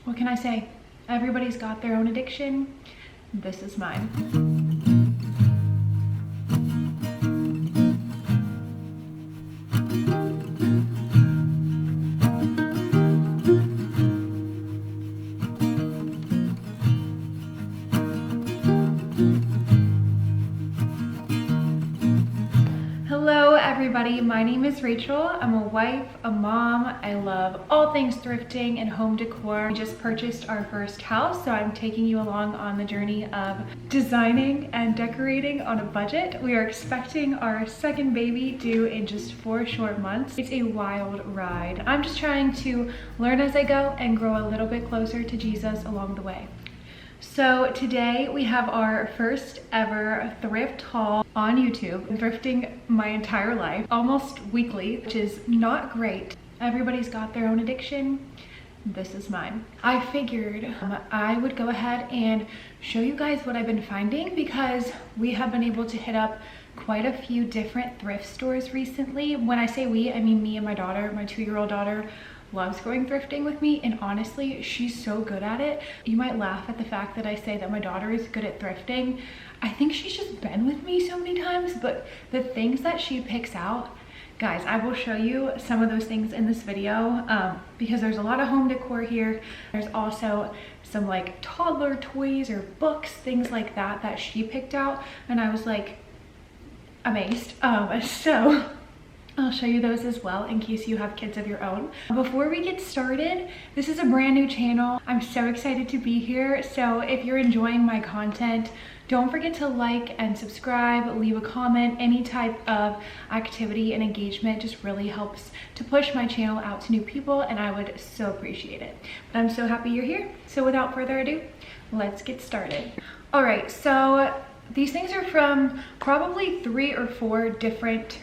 what can I say? Everybody's got their own addiction. This is mine. Hello everybody, my name is Rachel. I'm a wife, a mom. I love all things thrifting and home decor. We just purchased our first house, so I'm taking you along on the journey of designing and decorating on a budget. We are expecting our second baby due in just 4 short months. It's a wild ride. I'm just trying to learn as I go and grow a little bit closer to Jesus along the way. So today we have our first ever thrift haul on YouTube. I'm thrifting my entire life, almost weekly, which is not great. Everybody's got their own addiction. This is mine. I figured I would go ahead and show you guys what I've been finding, because we have been able to hit up quite a few different thrift stores recently. When I say we, I mean me and my daughter. My 2-year-old daughter loves going thrifting with me, and honestly, she's so good at it. You might laugh at the fact that I say that my daughter is good at thrifting. I think she's just been with me so many times, but the things that she picks out, guys, I will show you some of those things in this video because there's a lot of home decor here. There's also some like toddler toys or books, things like that that she picked out, and I was like amazed. So I'll show you those as well in case you have kids of your own. Before we get started, this is a brand new channel. I'm so excited to be here. So if you're enjoying my content, don't forget to like and subscribe, leave a comment. Any type of activity and engagement just really helps to push my channel out to new people, and I would so appreciate it. But I'm so happy you're here. So without further ado, let's get started. All right, so these things are from probably 3 or 4 different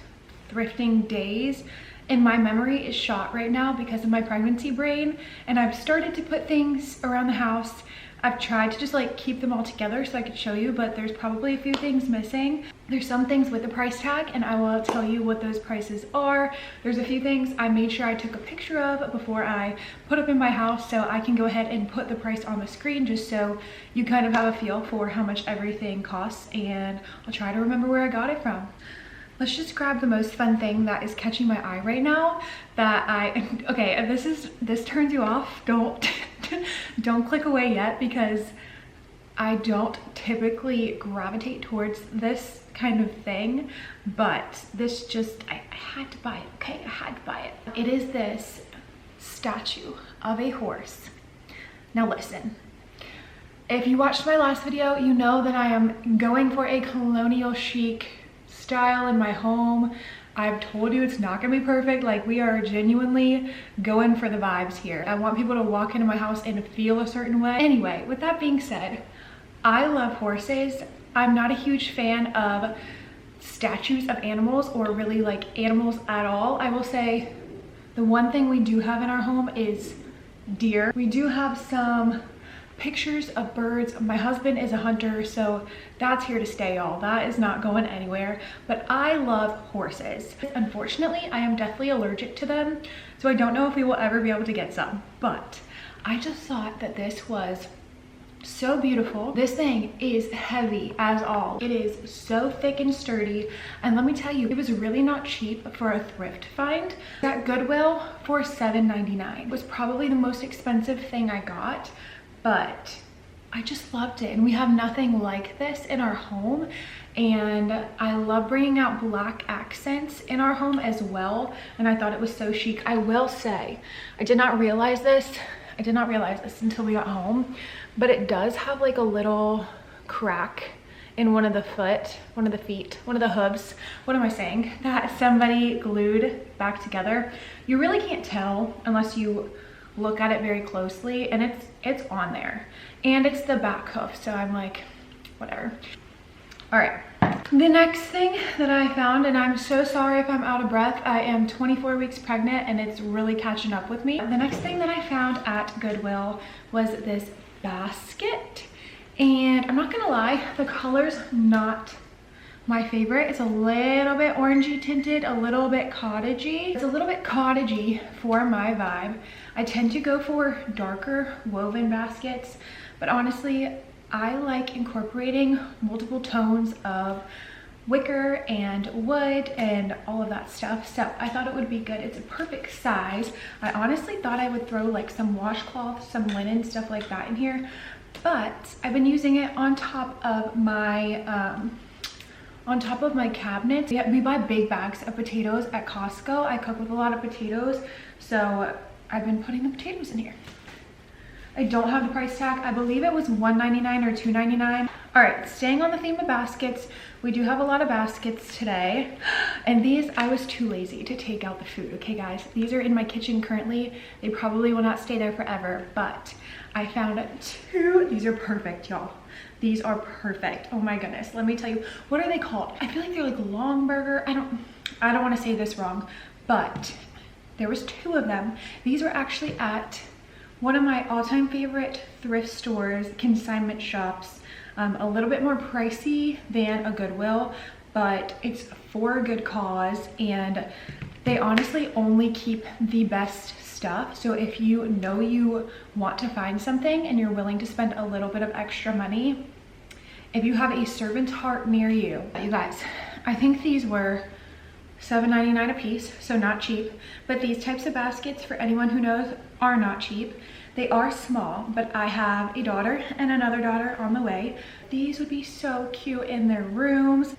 thrifting days, and my memory is shot right now because of my pregnancy brain, and I've started to put things around the house. I've tried to just like keep them all together so I could show you, but there's probably a few things missing. There's some things with a price tag, and I will tell you what those prices are. There's a few things I made sure I took a picture of before I put up in my house, so I can go ahead and put the price on the screen just so you kind of have a feel for how much everything costs, and I'll try to remember where I got it from. Let's just grab the most fun thing that is catching my eye right now okay, if this turns you off, don't click away yet, because I don't typically gravitate towards this kind of thing, but this just, I had to buy it, okay? I had to buy it. It is this statue of a horse. Now listen. If you watched my last video, you know that I am going for a colonial chic style in my home. I've told you it's not gonna be perfect. Like, we are genuinely going for the vibes here. I want people to walk into my house and feel a certain way. Anyway, with that being said, I love horses. I'm not a huge fan of statues of animals, or really like animals at all. I will say the one thing we do have in our home is deer. We do have some pictures of birds. My husband is a hunter, so that's here to stay, y'all. That is not going anywhere. But I love horses. Unfortunately, I am deathly allergic to them, so I don't know if we will ever be able to get some. But I just thought that this was so beautiful. This thing is heavy as all. It is so thick and sturdy, and let me tell you, it was really not cheap for a thrift find. At Goodwill for $7.99. It was probably the most expensive thing I got, but I just loved it, and we have nothing like this in our home, and I love bringing out black accents in our home as well, and I thought it was so chic. I will say, I did not realize this until we got home, but it does have like a little crack in one of the hooves, what am I saying, that somebody glued back together. You really can't tell unless you look at it very closely, and it's on there, and it's the back hoof, so I'm like, whatever. All right, the next thing that I found, and I'm so sorry if I'm out of breath, I am 24 weeks pregnant and it's really catching up with me. The next thing that I found at Goodwill was this basket, and I'm not gonna lie, the color's not my favorite. It's a little bit orangey tinted, a little bit cottagey. It's a little bit cottagey for my vibe. I tend to go for darker woven baskets, but honestly, I like incorporating multiple tones of wicker and wood and all of that stuff, so I thought it would be good. It's a perfect size. I honestly thought I would throw like some washcloth, some linen, stuff like that in here, but I've been using it on top of my cabinets. We buy big bags of potatoes at Costco. I cook with a lot of potatoes, so I've been putting the potatoes in here. I don't have the price tag. I believe it was $1.99 or $2.99. All right, staying on the theme of baskets, we do have a lot of baskets today. And these, I was too lazy to take out the food, okay guys? These are in my kitchen currently. They probably will not stay there forever, but I found two. These are perfect, y'all. These are perfect. Oh my goodness, let me tell you, what are they called? I feel like they're like long burger. I don't want to say this wrong, but there was two of them. These were actually at one of my all-time favorite thrift stores, consignment shops. A little bit more pricey than a Goodwill, but it's for a good cause, and they honestly only keep the best stuff. So if you know you want to find something and you're willing to spend a little bit of extra money, if you have a servant's heart near you, you guys, I think these were $7.99 a piece, so not cheap. But these types of baskets, for anyone who knows, are not cheap. They are small, but I have a daughter and another daughter on the way. These would be so cute in their rooms.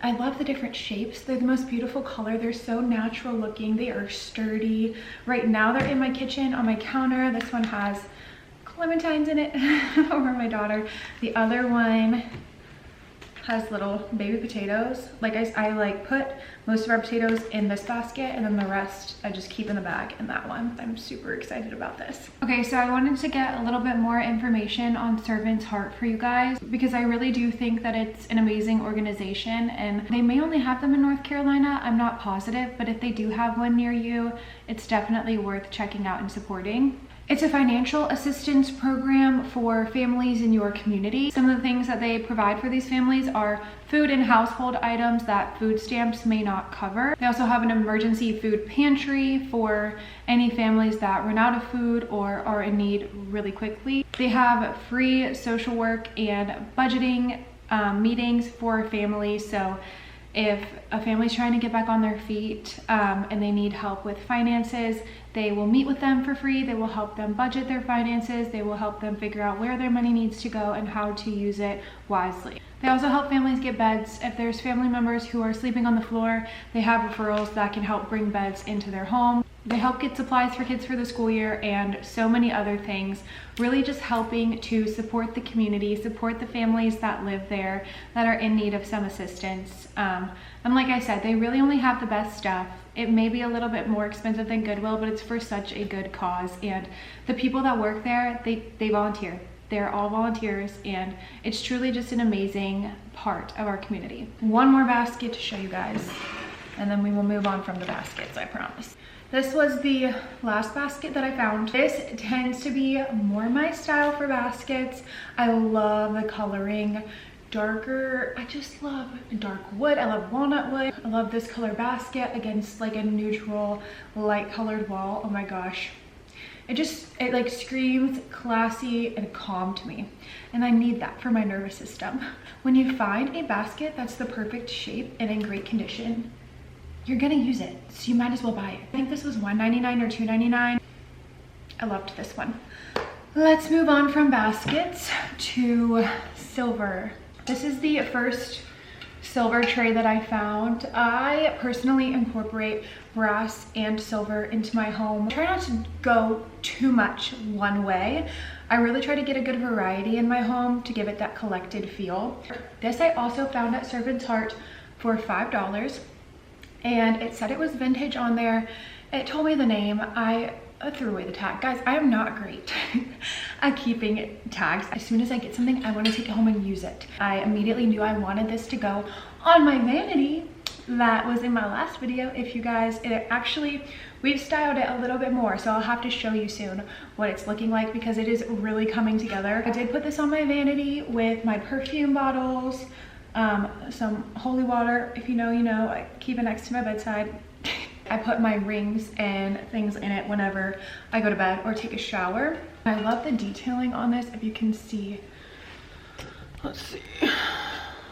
I love the different shapes. They're the most beautiful color. They're so natural looking. They are sturdy. Right now they're in my kitchen on my counter. This one has clementines in it over my daughter. The other one has little baby potatoes. Like I like put most of our potatoes in this basket, and then the rest I just keep in the bag in that one. I'm super excited about this. Okay, so I wanted to get a little bit more information on Servant's Heart for you guys, because I really do think that it's an amazing organization, and they may only have them in North Carolina. I'm not positive, but if they do have one near you, it's definitely worth checking out and supporting. It's a financial assistance program for families in your community. Some of the things that they provide for these families are food and household items that food stamps may not cover. They also have an emergency food pantry for any families that run out of food or are in need really quickly. They have free social work and budgeting meetings for families. So if a family's trying to get back on their feet and they need help with finances, they will meet with them for free. They will help them budget their finances. They will help them figure out where their money needs to go and how to use it wisely. They also help families get beds. If there's family members who are sleeping on the floor, they have referrals that can help bring beds into their home. They help get supplies for kids for the school year and so many other things, really just helping to support the community, support the families that live there that are in need of some assistance. And like I said, they really only have the best stuff. It may be a little bit more expensive than Goodwill, but it's for such a good cause. And the people that work there, they volunteer. They're all volunteers, and it's truly just an amazing part of our community. One more basket to show you guys, and then we will move on from the baskets, I promise. This was the last basket that I found. This tends to be more my style for baskets. I love the coloring. Darker, I just love dark wood. I love walnut wood. I love this color basket against like a neutral light colored wall. Oh my gosh. It like screams classy and calm to me. And I need that for my nervous system. When you find a basket that's the perfect shape and in great condition, you're gonna use it, so you might as well buy it. I think this was $1.99 or $2.99. I loved this one. Let's move on from baskets to silver. This is the first silver tray that I found. I personally incorporate brass and silver into my home. I try not to go too much one way. I really try to get a good variety in my home to give it that collected feel. This I also found at Servant's Heart for $5. And it said it was vintage on there. It told me the name. I threw away the tag. Guys, I am not great at keeping tags. As soon as I get something, I want to take it home and use it. I immediately knew I wanted this to go on my vanity that was in my last video. If you guys, we've styled it a little bit more, so I'll have to show you soon what it's looking like because it is really coming together. I did put this on my vanity with my perfume bottles, some holy water. If you know, you know. I keep it next to my bedside. I put my rings and things in it whenever I go to bed or take a shower. I love the detailing on this. If you can see, let's see,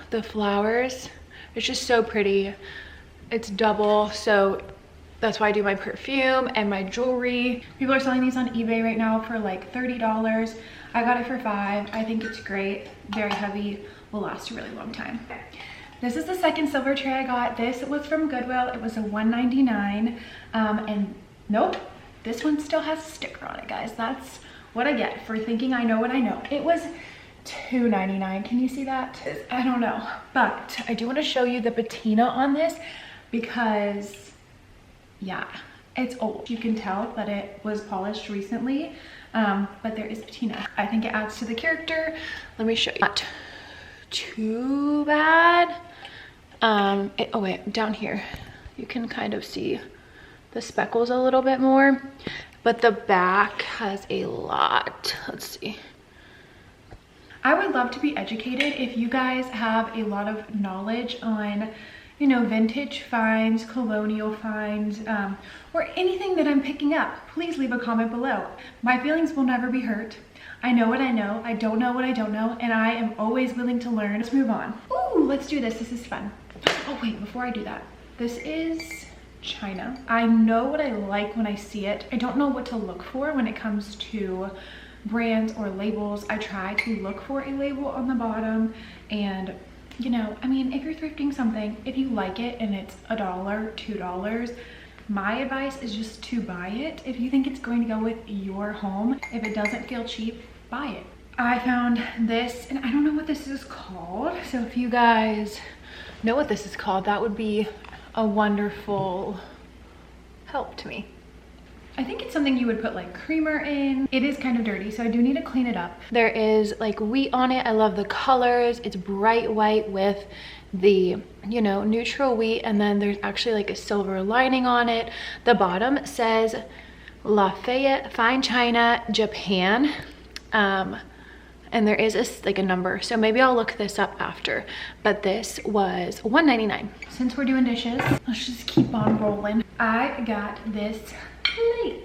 the flowers. It's just so pretty. It's double, so that's why I do my perfume and my jewelry. People are selling these on eBay right now for like $30. I got it for $5. I think it's great. Very heavy, will last a really long time. This is the second silver tray I got. This was from Goodwill. It was a $1.99. And nope, this one still has a sticker on it, guys. That's what I get for thinking I know what I know. It was $2.99. Can you see that? I don't know. But I do want to show you the patina on this because, yeah, it's old. You can tell that it was polished recently, but there is patina. I think it adds to the character. Let me show you. Not too bad. Oh wait, down here you can kind of see the speckles a little bit more, but the back has a lot. Let's see. I would love to be educated. If you guys have a lot of knowledge on, you know, vintage finds, colonial finds, or anything that I'm picking up, please leave a comment below. My feelings will never be hurt. I know what I know. I don't know what I don't know, and I am always willing to learn. Let's move on. Ooh, let's do this. This is fun. Oh wait, before I do that, this is China. I know what I like when I see it. I don't know what to look for when it comes to brands or labels. I try to look for a label on the bottom, and you know, I mean, if you're thrifting something, if you like it and it's $1, $2, my advice is just to buy it. If you think it's going to go with your home, if it doesn't feel cheap, buy it. I found this, and I don't know what this is called, so if you guys know what this is called, that would be a wonderful help to me. I think it's something you would put like creamer in. It is kind of dirty, so I do need to clean it up. There is like wheat on it. I love the colors. It's bright white with the, you know, neutral wheat, and then there's actually like a silver lining on it. The bottom says Lafayette Fine China, Japan. And there is like a number, so maybe I'll look this up after, but this was $1.99. Since we're doing dishes, let's just keep on rolling. I got this plate.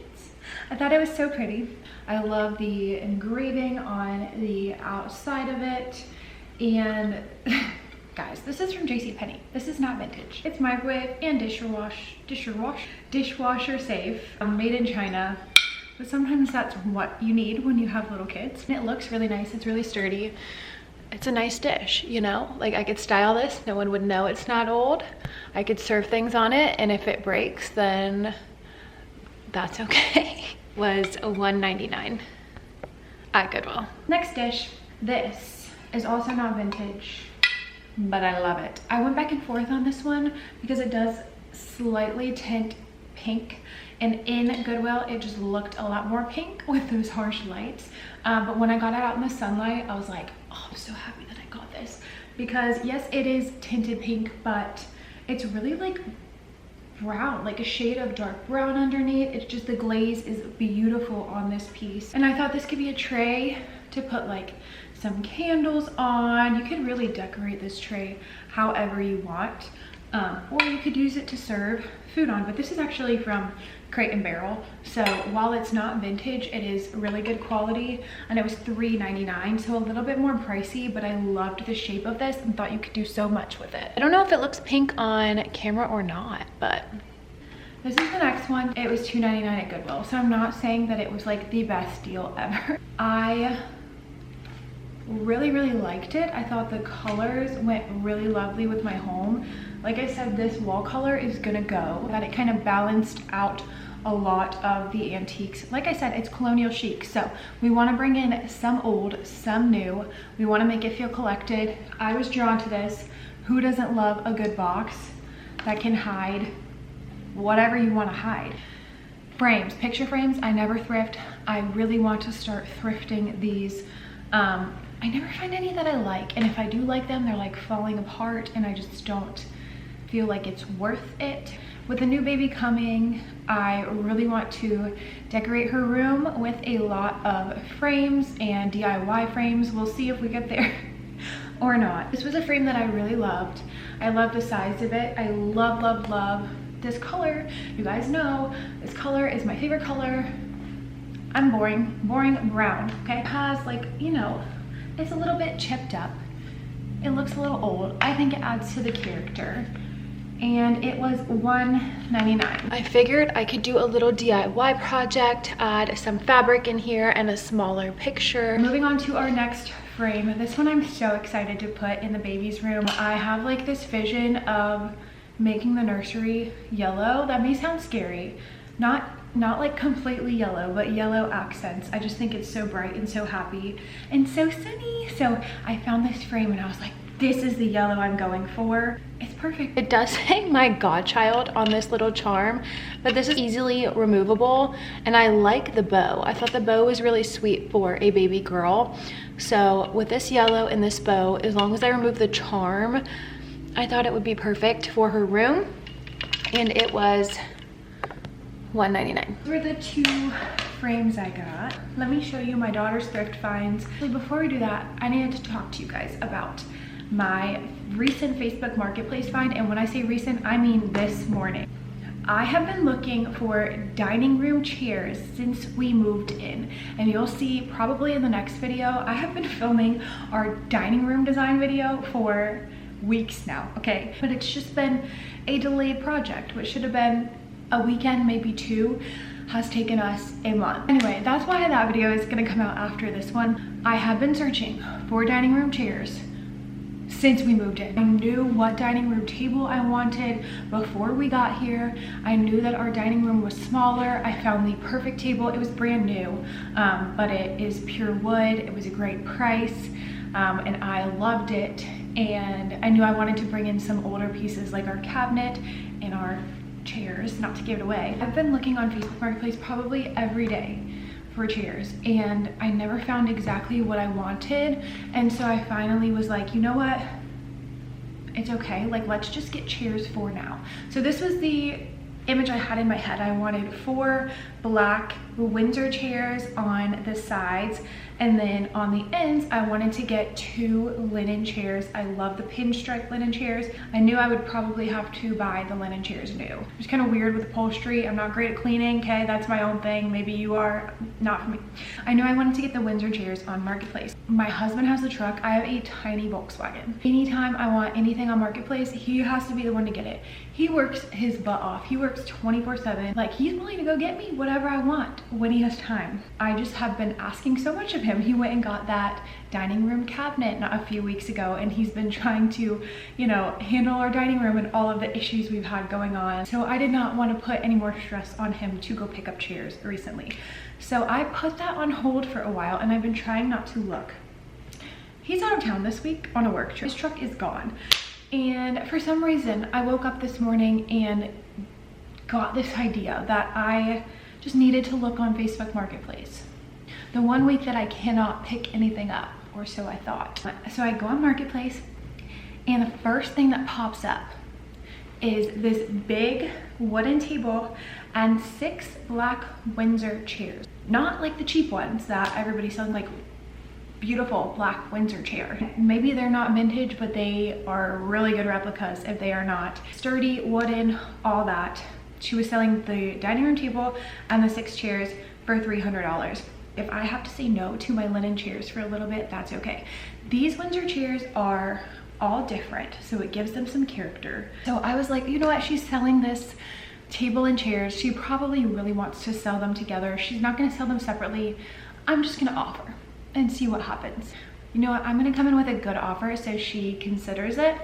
I thought it was so pretty. I love the engraving on the outside of it, and guys, this is from JCPenney. This is not vintage. It's microwave and dishwasher safe, made in China. But sometimes that's what you need when you have little kids. And it looks really nice. It's really sturdy. It's a nice dish, you know? Like, I could style this. No one would know it's not old. I could serve things on it, and if it breaks, then that's okay. Was $1.99 at Goodwill. Next dish. This is also not vintage, but I love it. I went back and forth on this one because it does slightly tint pink. And in Goodwill, it just looked a lot more pink with those harsh lights. But when I got it out in the sunlight, I was like, oh, I'm so happy that I got this. Because yes, it is tinted pink, but it's really like brown, like a shade of dark brown underneath. It's just, the glaze is beautiful on this piece. And I thought this could be a tray to put like some candles on. You could really decorate this tray however you want. Or you could use it to serve food on, but this is actually from Crate and Barrel, so while it's not vintage, it is really good quality, and it was $3.99, so a little bit more pricey, but I loved the shape of this and thought you could do so much with it. I don't know if it looks pink on camera or not, but this is the next one. It was $2.99 at Goodwill, so I'm not saying that it was like the best deal ever. I really liked it. I thought the colors went really lovely with my home. Like I said, this wall color is gonna go. That it kind of balanced out a lot of the antiques. Like I said, it's colonial chic, so we want to bring in some old, some new. We want to make it feel collected. I was drawn to this. Who doesn't love a good box that can hide whatever you want to hide? Frames, picture frames. I never thrift. I really want to start thrifting these. I never find any that I like, and if I do like them, they're like falling apart, and I just don't feel like it's worth it. With the new baby coming, I really want to decorate her room with a lot of frames and DIY frames. We'll see if we get there or not. This was a frame that I really loved. I love the size of it. I love this color, you guys know, this color is my favorite color. I'm boring brown, okay? It has like, you know, it's a little bit chipped up. It looks a little old. I think it adds to the character. And it was $1.99. I figured I could do a little DIY project, add some fabric in here and a smaller picture. Moving on to our next frame. This one I'm so excited to put in the baby's room. I have like this vision of making the nursery yellow. That may sound scary. Not like completely yellow, but yellow accents. I just think it's so bright and so happy and so sunny. So I found this frame and I was like, this is the yellow I'm going for. It's perfect. It does say my godchild on this little charm, but this is easily removable and I like the bow. I thought the bow was really sweet for a baby girl. So with this yellow and this bow, as long as I remove the charm, I thought it would be perfect for her room. And it was $1.99. These were the two frames I got. Let me show you my daughter's thrift finds. Before we do that, I needed to talk to you guys about my recent Facebook Marketplace find. And when I say recent, I mean this morning. I have been looking for dining room chairs since we moved in. And you'll see probably in the next video, I have been filming our dining room design video for weeks now, okay? But it's just been a delayed project, which should have been a weekend, maybe two, has taken us a month. Anyway, that's why that video is gonna come out after this one. I have been searching for dining room chairs since we moved in. I knew what dining room table I wanted before we got here. I knew that our dining room was smaller. I found the perfect table. It was brand new, but it is pure wood. It was a great price, and I loved it. And I knew I wanted to bring in some older pieces like our cabinet and our chairs, not to give it away. I've been looking on Facebook Marketplace probably every day for chairs and I never found exactly what I wanted. And so I finally was like, you know what? It's okay. Like, let's just get chairs for now. So this was the image I had in my head. I wanted 4 black Windsor chairs on the sides, and then on the ends I wanted to get 2 linen chairs. I love the pinstripe linen chairs. I knew I would probably have to buy the linen chairs new. It's kind of weird with upholstery. I'm not great at cleaning, okay? That's my own thing. Maybe you are, not for me. I knew I wanted to get the Windsor chairs on Marketplace. My husband has the truck. I have a tiny Volkswagen. Anytime I want anything on Marketplace, he has to be the one to get it. He works his butt off. He works 24/7. Like, he's willing to go get me whatever I want when he has time. I just have been asking so much of him. He went and got that dining room cabinet a few weeks ago, and he's been trying to, you know, handle our dining room and all of the issues we've had going on. So I did not want to put any more stress on him to go pick up chairs recently. So I put that on hold for a while, and I've been trying not to look. He's out of town this week on a work trip. His truck is gone. And for some reason, I woke up this morning and got this idea that I just needed to look on Facebook Marketplace. The one week that I cannot pick anything up, or so I thought. So I go on Marketplace, and the first thing that pops up is this big wooden table and 6 black Windsor chairs. Not like the cheap ones that everybody's selling, like beautiful black Windsor chair. Maybe they're not vintage, but they are really good replicas if they are not. Sturdy, wooden, all that. She was selling the dining room table and the 6 chairs for $300. If I have to say no to my linen chairs for a little bit, that's okay. These Windsor chairs are all different, so it gives them some character. So I was like, you know what? She's selling this table and chairs. She probably really wants to sell them together. She's not gonna sell them separately. I'm just gonna offer and see what happens. You know what? I'm gonna come in with a good offer so she considers it.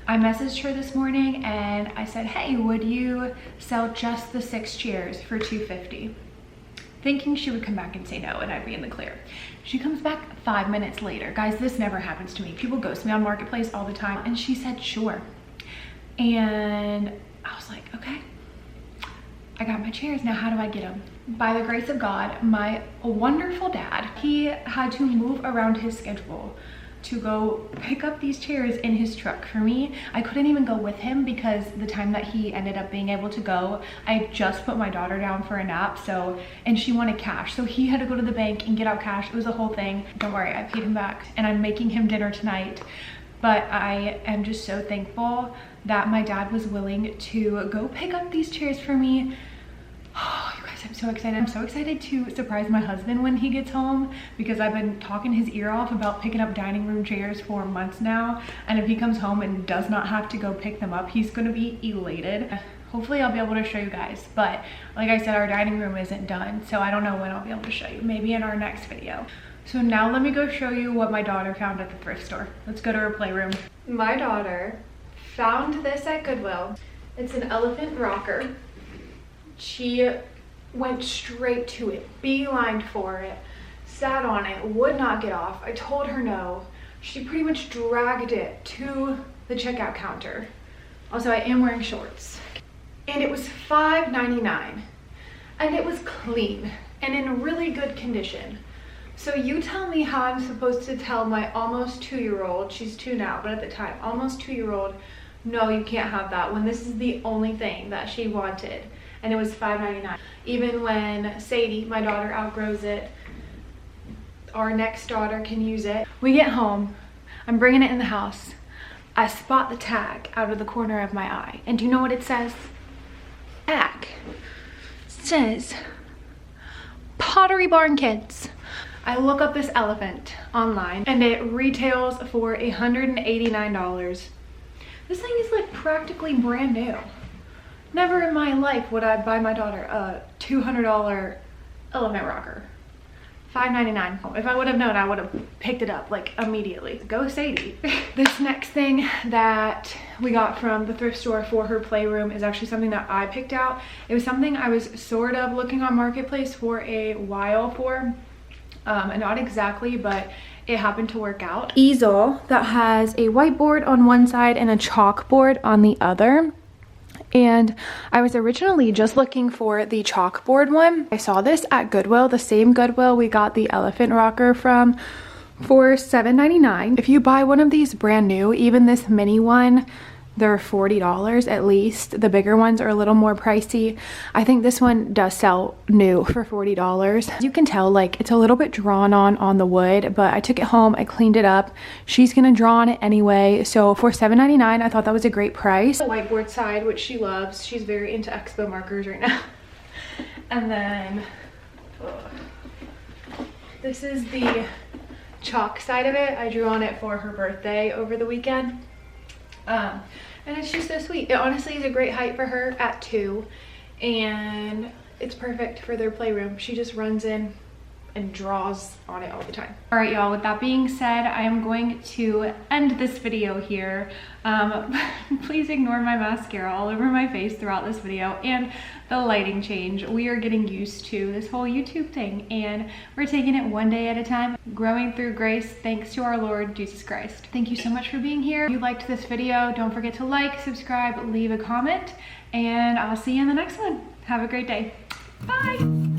I messaged her this morning and I said, hey, would you sell just the 6 chairs for $250? Thinking she would come back and say no and I'd be in the clear. She comes back 5 minutes later. Guys, this never happens to me. People ghost me on Marketplace all the time. And she said, sure. And I was like, okay, I got my chairs. Now how do I get them? By the grace of God, my wonderful dad, he had to move around his schedule to go pick up these chairs in his truck. For me, I couldn't even go with him because the time that he ended up being able to go, I just put my daughter down for a nap, and she wanted cash. So he had to go to the bank and get out cash. It was a whole thing. Don't worry, I paid him back and I'm making him dinner tonight. But I am just so thankful that my dad was willing to go pick up these chairs for me. Oh, you guys, I'm so excited. I'm so excited to surprise my husband when he gets home, because I've been talking his ear off about picking up dining room chairs for months now. And if he comes home and does not have to go pick them up, he's gonna be elated. Hopefully I'll be able to show you guys, but like I said, our dining room isn't done, so I don't know when I'll be able to show you, maybe in our next video. So now let me go show you what my daughter found at the thrift store. Let's go to her playroom. My daughter found this at Goodwill. It's an elephant rocker. She went straight to it, beelined for it, sat on it, would not get off. I told her no. She pretty much dragged it to the checkout counter. Also, I am wearing shorts. And it was $5.99. And it was clean and in really good condition. So you tell me how I'm supposed to tell my almost 2-year-old, she's 2 now, but at the time, almost 2-year-old, no, you can't have that, when this is the only thing that she wanted. And it was $5.99. Even when Sadie, my daughter, outgrows it, our next daughter can use it. We get home, I'm bringing it in the house. I spot the tag out of the corner of my eye. And do you know what it says? Tag says Pottery Barn Kids. I look up this elephant online and it retails for $189. This thing is like practically brand new. Never in my life would I buy my daughter a $200 elephant rocker. $5.99. If I would have known, I would have picked it up like immediately. Go Sadie. This next thing that we got from the thrift store for her playroom is actually something that I picked out. It was something I was sort of looking on Marketplace for a while for, and not exactly, but it happened to work out. Easel that has a whiteboard on one side and a chalkboard on the other. And I was originally just looking for the chalkboard one. I saw this at Goodwill, the same Goodwill we got the elephant rocker from, for $7.99. If you buy one of these brand new, even this mini one, they're $40 at least. The bigger ones are a little more pricey. I think this one does sell new for $40. As you can tell, like, it's a little bit drawn on the wood, but I took it home, I cleaned it up. She's gonna draw on it anyway. So for $7.99, I thought that was a great price. The whiteboard side, which she loves. She's very into Expo markers right now. And then, this is the chalk side of it. I drew on it for her birthday over the weekend. And it's just so sweet. It honestly is a great height for her at 2, and it's perfect for their playroom. She just runs in and draws on it all the time. All right, y'all, with that being said, I am going to end this video here. Please ignore my mascara all over my face throughout this video and the lighting change. We are getting used to this whole YouTube thing, and we're taking it one day at a time, growing through grace thanks to our Lord Jesus Christ. Thank you so much for being here. If you liked this video, don't forget to like, subscribe, leave a comment, and I'll see you in the next one. Have a great day. Bye.